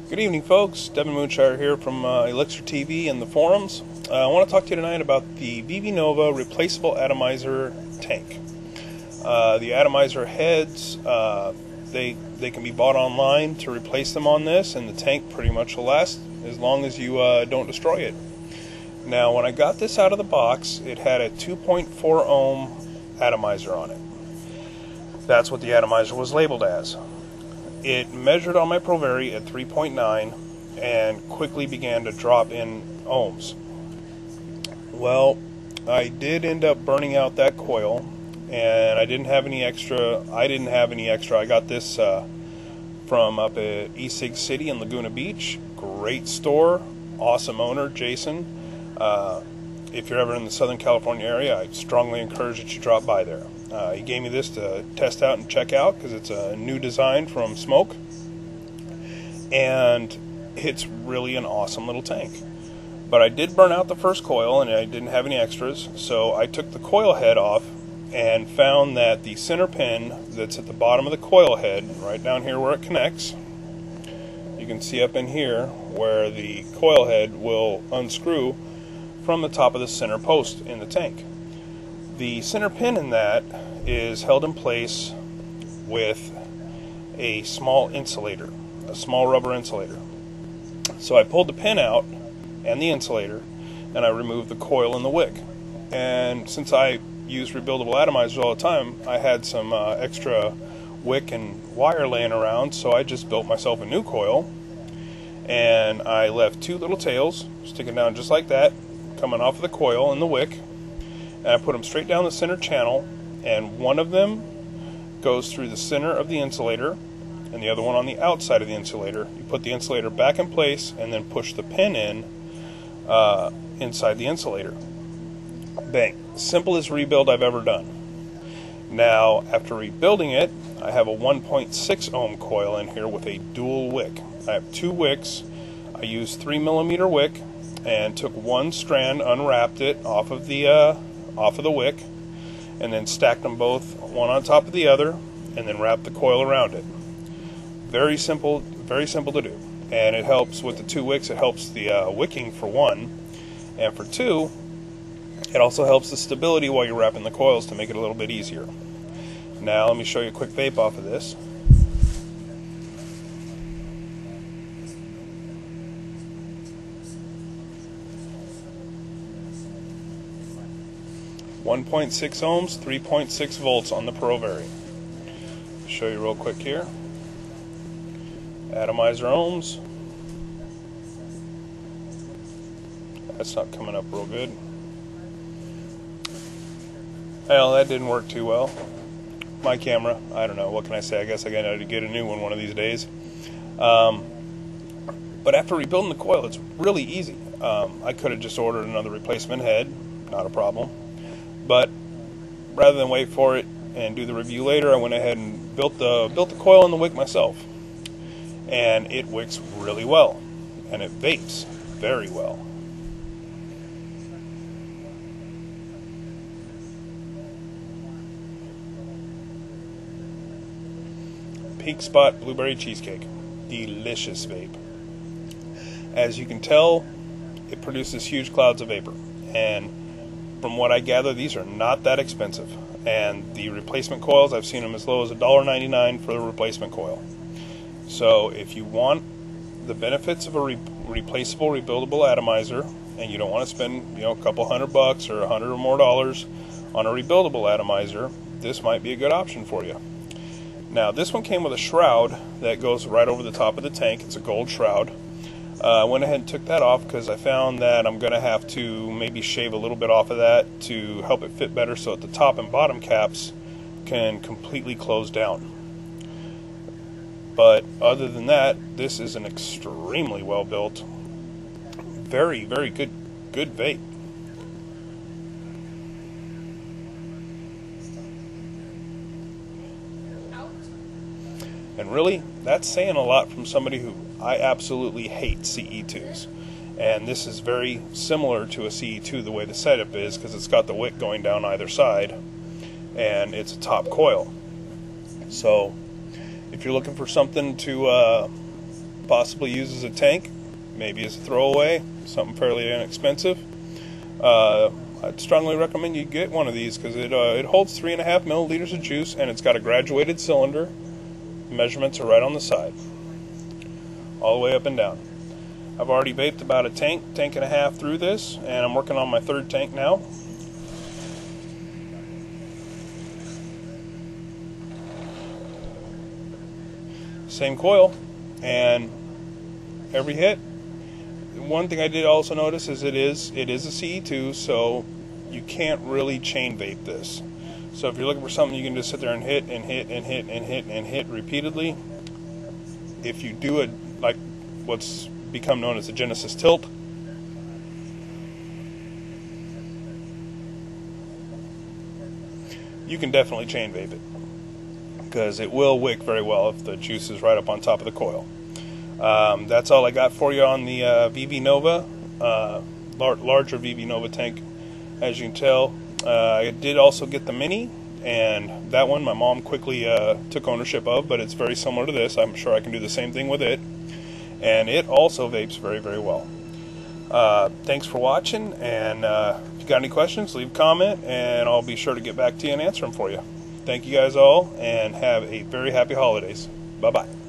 Good evening, folks. Devin Moonshire here from Elixir TV and the forums. I want to talk to you tonight about the ViVi Nova replaceable atomizer tank. The atomizer heads, they can be bought online to replace them on this, and the tank pretty much will last as long as you don't destroy it. Now, when I got this out of the box, it had a 2.4 ohm atomizer on it. That's what the atomizer was labeled as. It measured on my ProVari at 3.9 and quickly began to drop in ohms. Well, I did end up burning out that coil, and I didn't have any extra. I got this from up at E-Cig City in Laguna Beach. Great store, awesome owner, Jason. If you're ever in the Southern California area, I strongly encourage that you drop by there. He gave me this to test out and check out because it's a new design from Smoke, and it's really an awesome little tank. But I did burn out the first coil and I didn't have any extras, so I took the coil head off and found that the center pin that's at the bottom of the coil head, right down here where it connects, you can see up in here where the coil head will unscrew from the top of the center post in the tank. The center pin in that is held in place with a small insulator, a small rubber insulator. So I pulled the pin out and the insulator, and I removed the coil and the wick. And since I use rebuildable atomizers all the time, I had some extra wick and wire laying around, so I just built myself a new coil, and I left two little tails sticking down just like that, coming off of the coil and the wick. And I put them straight down the center channel, and one of them goes through the center of the insulator and the other one on the outside of the insulator. You put the insulator back in place and then push the pin in inside the insulator. Bang. Simplest rebuild I've ever done. Now, after rebuilding it, I have a 1.6 ohm coil in here with a dual wick. I have two wicks. I used 3mm wick and took one strand, unwrapped it off of the wick, and then stacked them both one on top of the other, and then wrapped the coil around it. Very simple to do, and it helps with the two wicks. It helps the wicking for one, and for two, it also helps the stability while you're wrapping the coils to make it a little bit easier. Now let me show you a quick vape off of this. .6 ohms, 3.6 volts on the ProVari. Show you real quick here. Atomizer ohms. That's not coming up real good. Well, that didn't work too well. My camera, I don't know, what can I say? I guess I gotta get a new one of these days. But after rebuilding the coil, it's really easy. I could have just ordered another replacement head, not a problem. But rather than wait for it and do the review later, I went ahead and built the coil and the wick myself. And it wicks really well, and it vapes very well. Peak Spot Blueberry Cheesecake. Delicious vape. As you can tell, it produces huge clouds of vapor, and from what I gather, these are not that expensive. And the replacement coils, I've seen them as low as $1.99 for the replacement coil. So if you want the benefits of a replaceable, rebuildable atomizer, and you don't want to spend, a couple $100 or $100 or more dollars on a rebuildable atomizer, this might be a good option for you. Now, this one came with a shroud that goes right over the top of the tank. It's a gold shroud. I went ahead and took that off because I found that I'm going to have to maybe shave a little bit off of that to help it fit better so that the top and bottom caps can completely close down. But other than that, this is an extremely well built, very, very good vape. And really, that's saying a lot from somebody who I absolutely hate CE2s. And this is very similar to a CE2 the way the setup is, because it's got the wick going down either side, and it's a top coil. So if you're looking for something to possibly use as a tank, maybe as a throwaway, something fairly inexpensive. I'd strongly recommend you get one of these because it holds 3.5 milliliters of juice, and it's got a graduated cylinder. Measurements are right on the side, all the way up and down. I've already vaped about a tank and a half through this, and I'm working on my third tank now. Same coil, and every hit. One thing I did also notice is it is a CE2, so you can't really chain vape this. So if you're looking for something you can just sit there and hit and hit and hit and hit and hit repeatedly, if you do it like what's become known as the Genesis tilt, you can definitely chain vape it, because it will wick very well if the juice is right up on top of the coil. That's all I got for you on the ViVi Nova, larger ViVi Nova tank, as you can tell. I did also get the mini, and that one my mom quickly took ownership of, but it's very similar to this. I'm sure I can do the same thing with it, and it also vapes very, very well. Thanks for watching, and if you got any questions, leave a comment, and I'll be sure to get back to you and answer them for you. Thank you guys all, and have a very happy holidays. Bye-bye.